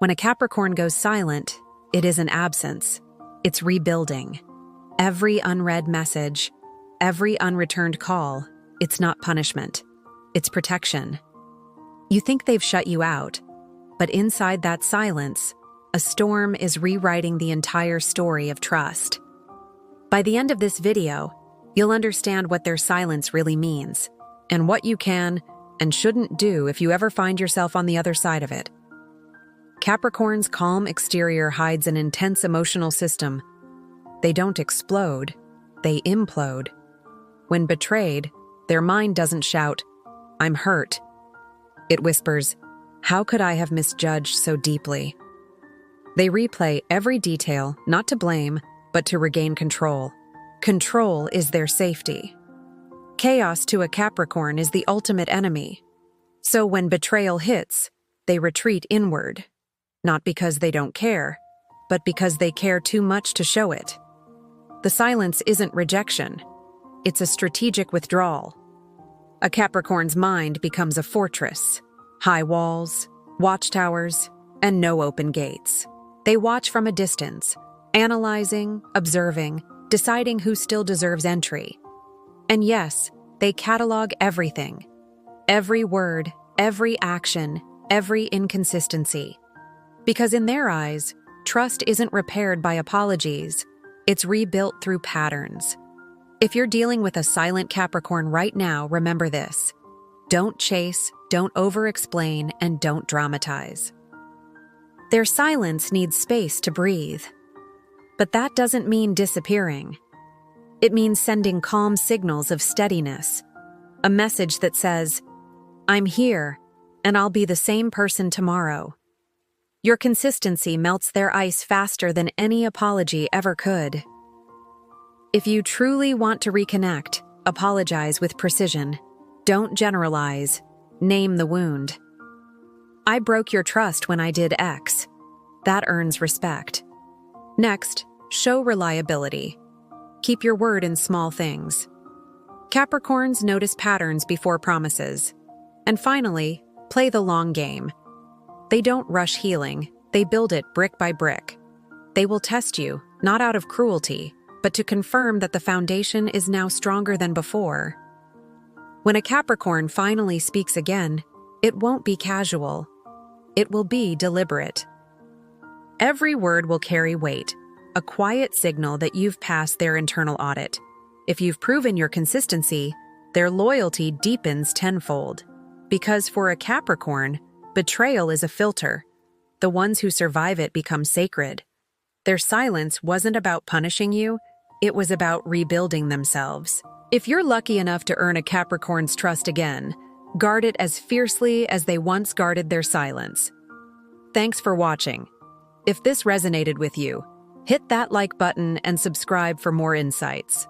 When a Capricorn goes silent, it isn't absence. It's rebuilding. Every unread message, every unreturned call, it's not punishment. It's protection. You think they've shut you out, but inside that silence, a storm is rewriting the entire story of trust. By the end of this video, you'll understand what their silence really means, and what you can and shouldn't do if you ever find yourself on the other side of it. Capricorn's calm exterior hides an intense emotional system. They don't explode, they implode. When betrayed, their mind doesn't shout, "I'm hurt." It whispers, "How could I have misjudged so deeply?" They replay every detail, not to blame, but to regain control. Control is their safety. Chaos to a Capricorn is the ultimate enemy. So when betrayal hits, they retreat inward. Not because they don't care, but because they care too much to show it. The silence isn't rejection. It's a strategic withdrawal. A Capricorn's mind becomes a fortress. High walls, watchtowers, and no open gates. They watch from a distance, analyzing, observing, deciding who still deserves entry. And yes, they catalog everything. Every word, every action, every inconsistency. Because in their eyes, trust isn't repaired by apologies, it's rebuilt through patterns. If you're dealing with a silent Capricorn right now, remember this. Don't chase, don't over-explain, and don't dramatize. Their silence needs space to breathe. But that doesn't mean disappearing. It means sending calm signals of steadiness, a message that says, "I'm here, and I'll be the same person tomorrow." Your consistency melts their ice faster than any apology ever could. If you truly want to reconnect, apologize with precision. Don't generalize. Name the wound. "I broke your trust when I did X." That earns respect. Next, show reliability. Keep your word in small things. Capricorns notice patterns before promises. And finally, play the long game. They don't rush healing, they build it brick by brick. They will test you, not out of cruelty, but to confirm that the foundation is now stronger than before. When a Capricorn finally speaks again, it won't be casual. It will be deliberate. Every word will carry weight, a quiet signal that you've passed their internal audit. If you've proven your consistency, their loyalty deepens tenfold. Because for a Capricorn, betrayal is a filter. The ones who survive it become sacred. Their silence wasn't about punishing you, it was about rebuilding themselves. If you're lucky enough to earn a Capricorn's trust again, guard it as fiercely as they once guarded their silence. Thanks for watching. If this resonated with you, hit that like button and subscribe for more insights.